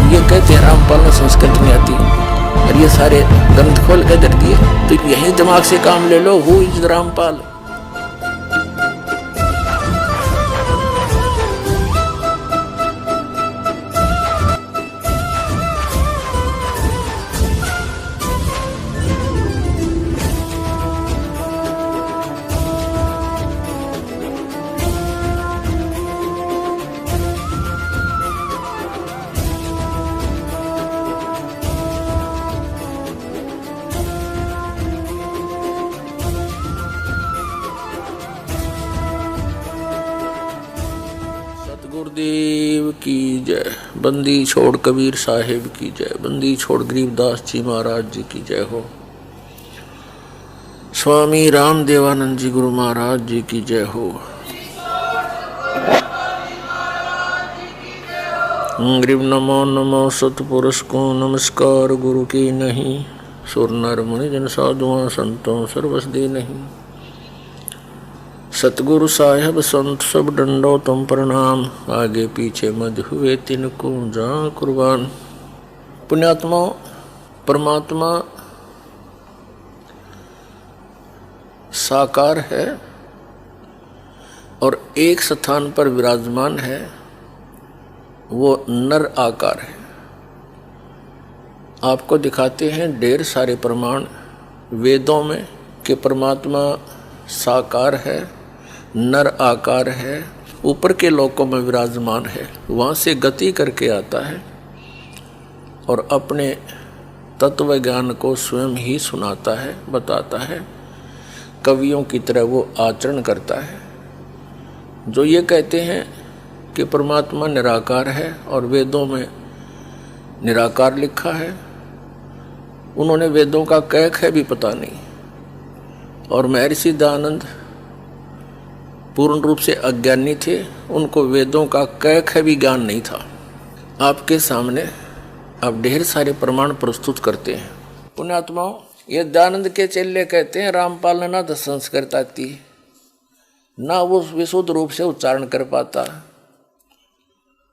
ये कहते हैं रामपाल ने संस्कृत नहीं आती और ये सारे ग्रंथ खोल के दर दिए, तो यही दिमाग से काम ले लो। Who is Rampal? गुरुदेव की जय। बंदी छोड़ कबीर साहिब की जय। बंदी छोड़ गरीबदास जी महाराज जी की जय हो। स्वामी रामदेवानंद जी गुरु महाराज जी की जय हो। गरीब नमो नमो सतपुरुष को नमस्कार गुरु की नहीं। सुर नर मुनि जन साधुआं संतों सर्वस दे नहीं। सतगुरु साहेब संत सब डंडो तुम प्रणाम। आगे पीछे मध हुए तिनको जा कुर्बान। पुण्यात्मा, परमात्मा साकार है और एक स्थान पर विराजमान है, वो नर आकार है। आपको दिखाते हैं ढेर सारे प्रमाण वेदों में कि परमात्मा साकार है, नर आकार है, ऊपर के लोकों में विराजमान है, वहाँ से गति करके आता है और अपने तत्व ज्ञान को स्वयं ही सुनाता है, बताता है। कवियों की तरह वो आचरण करता है। जो ये कहते हैं कि परमात्मा निराकार है और वेदों में निराकार लिखा है, उन्होंने वेदों का कैक है भी पता नहीं। और महर्षि दयानंद पूर्ण रूप से अज्ञानी थे, उनको वेदों का कैक है भी ज्ञान नहीं था। आपके सामने अब ढेर सारे प्रमाण प्रस्तुत करते हैं। पुण्यात्माओं, ये दयानंद के चेले कहते हैं रामपाल ने ना तो संस्कृत आती, ना वो विशुद्ध रूप से उच्चारण कर पाता।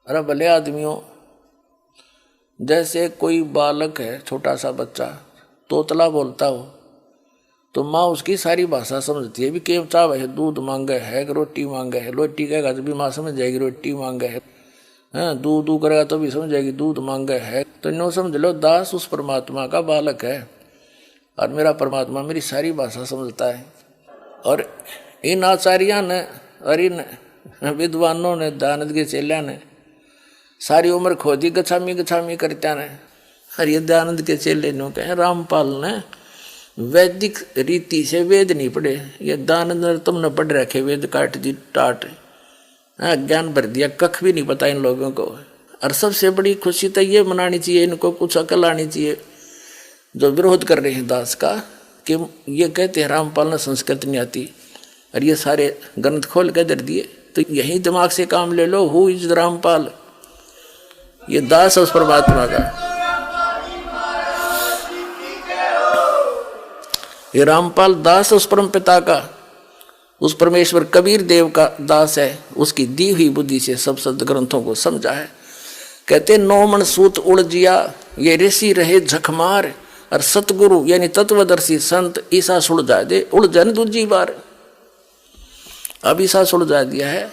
अरे भले आदमियों, जैसे कोई बालक है, छोटा सा बच्चा तोतला बोलता हो तो माँ उसकी सारी भाषा समझती है। भी केव चाव है, दूध मांगे है, रोटी मांगे है, रोटी कहेगा तो भी माँ समझ जाएगी रोटी मांगे है। दूध दू करेगा तो भी समझ जाएगी दूध मांगे है। तो नो समझ लो दास उस परमात्मा का बालक है और मेरा परमात्मा मेरी सारी भाषा समझता है। और इन आचार्यों ने और इन विद्वानों ने, दयानंद के चेलिया ने सारी उम्र खोदी गछामी गछामी करत्या ने। और ये दयानंद के चेले नो कहे रामपाल ने वैदिक रीति से वेद नहीं पढ़े। ये दयानंद तुमने पढ़ रखे वेद काट दी टाट, ज्ञान भर दिया, कख भी नहीं पता इन लोगों को। और सबसे बड़ी खुशी तो ये मनानी चाहिए, इनको कुछ अकल आनी चाहिए जो विरोध कर रहे हैं दास का, कि ये कहते हैं रामपाल ने संस्कृत नहीं आती और ये सारे ग्रंथ खोल के दर दिए, तो यही दिमाग से काम ले लो। Who is Rampal? ये दास उस परमात्मा का, ये रामपाल दास उस परम पिता का, उस परमेश्वर कबीर देव का दास है। उसकी दी हुई बुद्धि से सब सद ग्रंथों को समझा है। कहते 9 मन सूत उड़ जिया, ये ऋषि रहे झकमार। और सतगुरु यानी तत्वदर्शी संत ईसा सुलझा दे, उड़ जाए दूजी बार। अब ईसा सुलझा दिया है,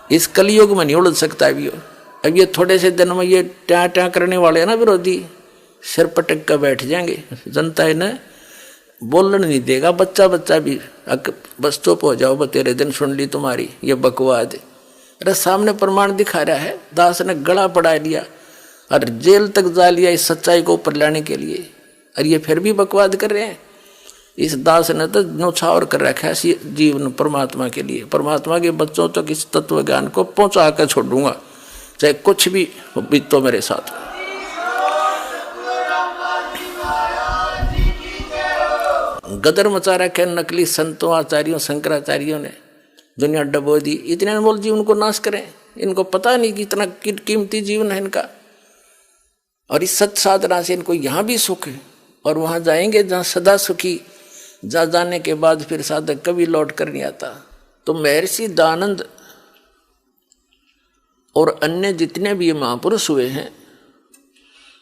इस कलयुग में नहीं उड़ सकता अभी। अब ये थोड़े से दिन में ये ट्या ट्या करने वाले हैं ना विरोधी, सिर पटक कर बैठ जाएंगे। जनता इन्हें बोलने नहीं देगा। बच्चा बच्चा भी बस चुप हो जाओ, तेरे दिन सुन ली तुम्हारी ये बकवाद। अरे सामने प्रमाण दिखा रहा है, दास ने गला पड़ा लिया और जेल तक जा लिया इस सच्चाई को ऊपर लाने के लिए, और ये फिर भी बकवाद कर रहे हैं। इस दास ने तो न्यौछावर कर रखा है जीवन परमात्मा के लिए। परमात्मा के बच्चों तक इस तत्व ज्ञान को पहुंचा कर छोड़ूंगा, चाहे कुछ भी बीतो मेरे साथ। गदर मचा रखे नकली संतों, आचार्यों, शंकराचार्यों ने, दुनिया डबो दी। इतने अनमोल जीवन को नाश करें, इनको पता नहीं कि इतना कीमती जीवन है इनका। और इस सत साधना से इनको यहाँ भी सुख है और वहाँ जाएंगे जहाँ सदा सुखी। जा जाने के बाद फिर साधक कभी लौट कर नहीं आता। तो महर्षि दयानंद और अन्य जितने भी ये महापुरुष हुए हैं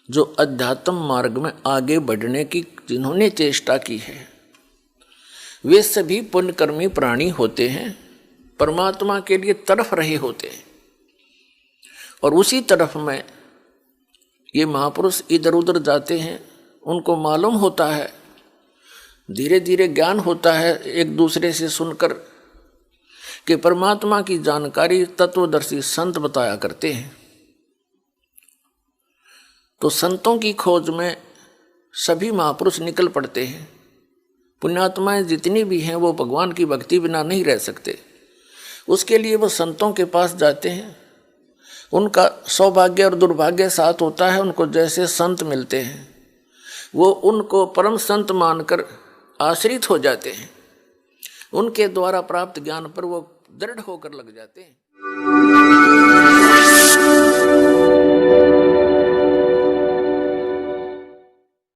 जो अध्यात्म मार्ग में आगे बढ़ने की जिन्होंने चेष्टा की है, वे सभी पुण्यकर्मी प्राणी होते हैं, परमात्मा के लिए तरफ रहे होते हैं। और उसी तरफ में ये महापुरुष इधर उधर जाते हैं, उनको मालूम होता है, धीरे धीरे ज्ञान होता है एक दूसरे से सुनकर कि परमात्मा की जानकारी तत्वदर्शी संत बताया करते हैं। तो संतों की खोज में सभी महापुरुष निकल पड़ते हैं। पुण्यात्माएं जितनी भी हैं वो भगवान की भक्ति बिना नहीं रह सकते, उसके लिए वो संतों के पास जाते हैं। उनका सौभाग्य और दुर्भाग्य साथ होता है, उनको जैसे संत मिलते हैं वो उनको परम संत मानकर आश्रित हो जाते हैं, उनके द्वारा प्राप्त ज्ञान पर वो दृढ़ होकर लग जाते हैं।